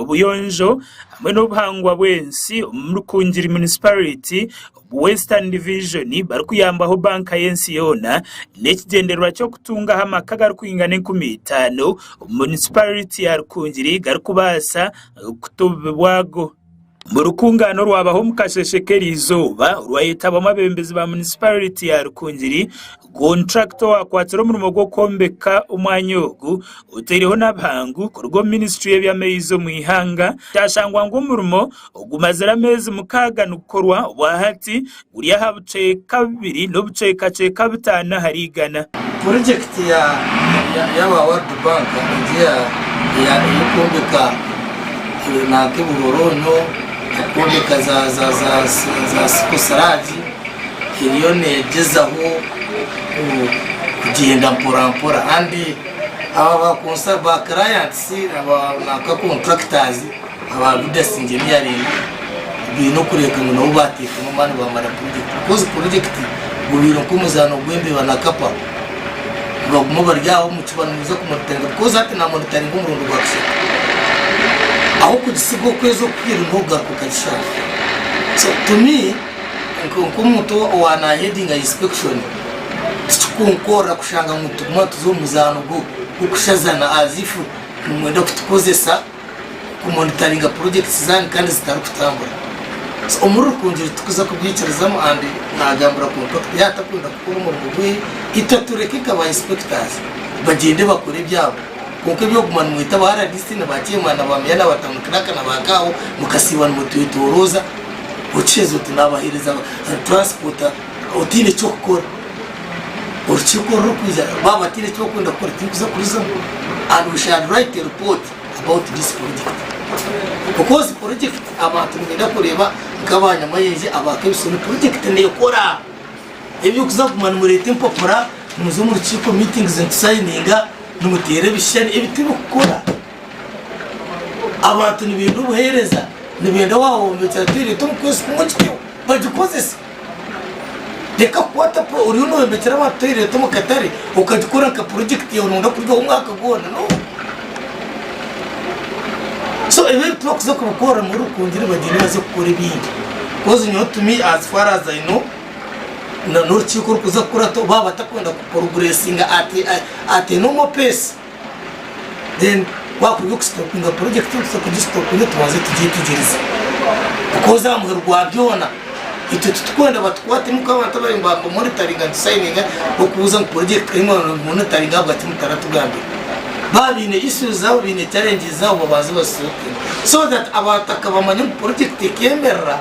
Obuyonjo hamwe n'obuhangwa bwensi Rukungiri municipality Western Division bari kuyambaho banka yensi yona n'ekigendererwa cyo kutunga amaka gari kwingana 15 municipality ya Rukungiri gari kubasa kutubwago mu rukungano rwabaho mukasheshekera izuba rwayitaba amabembezi ba municipality ya Rukungiri contractor wakwatira mu rugo kombeka umwanyogu uteriho nabangu kurwo ministry y'ebyameizo mu ihanga cyashangwa ngo umurimo ugumazira mezi mukaga nukorwa wahati uriya habuce kabiri no buce kace kabutana harigana project ya World Bank ya kombeka na keburoronyo kombeka za sikosaraji hiliyone jezaho kugenda mpora andi aba ba clients aba contractors aba business engineering bino kureka ngo bateka mu mani bamara project bubiro kumuzano gwembe banakapa baguma baryaho mu kibanuza kumutanga because ati na monitoring umurundo gwakse aho kugisigo kwezo kwira ntuga kukasha. So to me nkumuto wana heading inspection kunkora kushanga mutuma tuzomuzano go kushazana azifu mwenda kutukozesa kumonitoringa projects zani kandi zitarukutambura. So omuri Rukungiri tukuza kubyicarizamo andi nagambura contract yatakunda gukora umurimo gwe itatureke kaba inspectors bagende bakore byabo kuko byo gumana mwita bara discipline bakimana bamyana batamukiraka nabakaho mukasibana mutwitoroza ucezo tunabahiriza transporter utine cyo gukora urukiko rukuza baba tire cyo kunda gukora tikuza kuriza and we shall write a report about this project because project abantu ngenda kureba ngabanya mayenje abakebisoni project ne yakora ebyo kuza kumana murete mpopora muzo mu rukiko meetings and signinga numutere bishani ebitimo gukora abantu nibintu buhereza nibenda wahombe cyatire to kwese kumukyo bagikozese deka kwata pro uri no mbetera batire to mukatare ukadikora ka project yo nunda kuryo umwaka gona no. So even tubakuza kubukora muri Rukungiri bagire baze gukora ibindi because you know to me as far as I know na n'urukiko rukuza kura to baba takwenda progressing at a normal pace then wakubyo kustopinga project so kugistopinga tumaze tugiriza because amwe rwabyona ito tukwenda batwate muka batabaye mbamba monitoring and signing okuza mu project imwe monitoring abati mutaratugambe babine issues zabo bine challenges zabo babaze basoke so that abataka bamanya project ikemera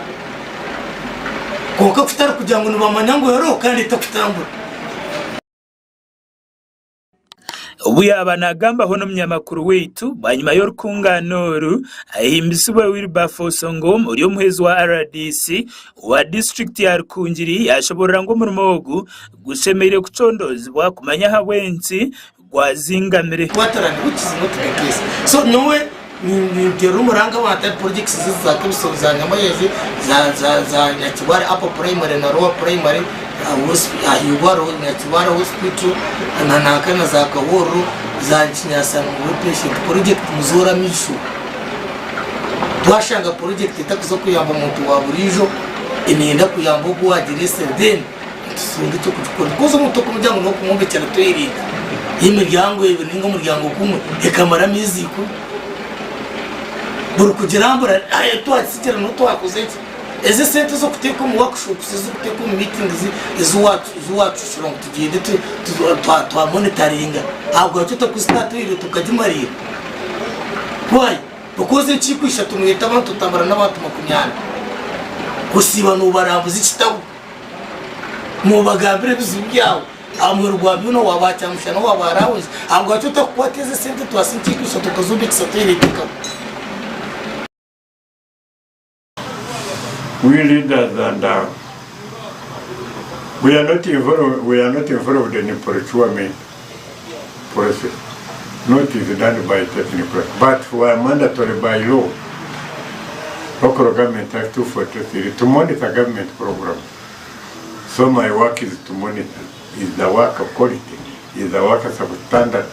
kuko kutari kugira ngo nibamanya ngo yoro kandi takutambura. Ubu yabanagamba hono mnyamakuru wetu banyuma yo rukunganoru ahimbisubwe w'Ilbafoso ngo muri umuhezi wa RDC wa district ya Rukungiri yashoborera ngo murimogu gushemere kucondozwa kumanya hawenzi gwa zingamire watarani which is not the case. So nowe ni terumuranga wata projects za kubisoza nyamayeje za nyakibare upper primary na lower primary ahibaro nyakibare hospital na kana za Kaworo za Kinyasa mu patient project muzora mishu twashanga project itakuzo kuyamba muntu wa burijo inenda kuyamba ubwo adirese then tusunge cyo kukora kuzo muntu kumujyango no kumumbe cyane toyirinda imiryango ibingo muryango kumwe ekamara miziko buri kugirambura ayo twatsikira no twakoze eze sente zo kuteka mu workshops zo kuteka mu meetings izuwacu shirong tugende twa monitoringa ahubwo cyo tukustata ile tukajimarira why because nchikwisha tumwita abantu tambara n'abantu 20 gusiba no barambuza ikitabu mu bagambire bizibyawo amwe rwabyo no wabacyamsha no wabarawe ahubwo cyo tukwateze sente twasinchikwisha tukazubikisa twireka. We leaders and we are not involved in the procurement process. Not is done by technical, but we are mandatory by law. Local Government Act 243 to monitor government programs. So my work is to monitor. Is the work of quality? Is the work of standard?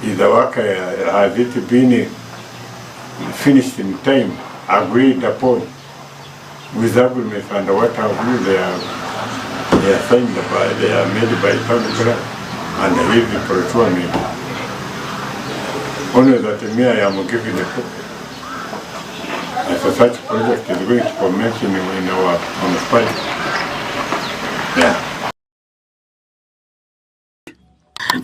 Is the work has it been finished in time, agreed upon with agreements and what have you, they are signed by, they are made by Tanzania and his procurement. Only that me I am giving a copy. As such project is going to commence in our municipality. Yeah.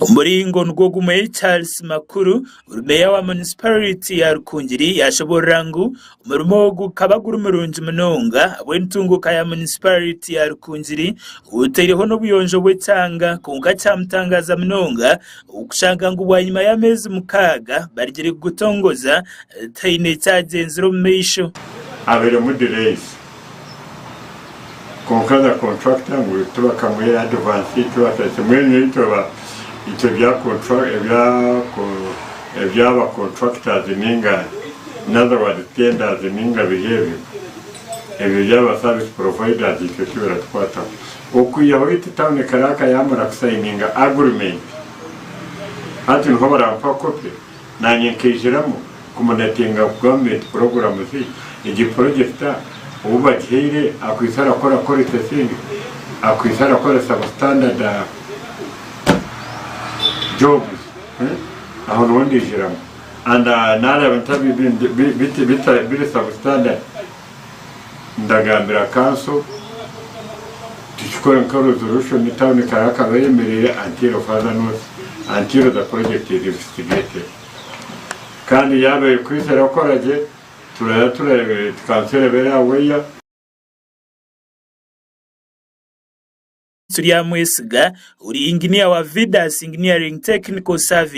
Umuringo nugogumeye Charles Makuru urumeya wa municipality ya Rukungiri yashobora ngo umurimo gukabagura umurunji munonga wentunguka ya municipality ya Rukungiri uteriho no buyonjo bwetanga kunga cyamtangaza munonga ukushanga ngo bwanyuma y'amezi mukaga barigire gutongoza taine cyagenzero mesho abere mu delays konkaza contractor ngo tubakamwe advance tubatse mwenye itoba icyo bya ebyaba contractors ninga another word tenders ninga behavior ebyo byaba service providers icyo kibera twata okuyaho ititawne karaka yamara kusaininga agreement hati nko barampa copy nanye nkejiramo kumunatinga government program zi igi project ubagire akwisara kora quality thing akwisara kora substandard jobs aho nundi jiramo and nara bantabi bit substandard ndagambira council tukikora resolution ni town karaka bemerere until further notice until the project is investigated kandi yabe kwisera koraje turebe kansere bera weya Surya Mwesiga uri engineer wa Vidas Engineering Technical Service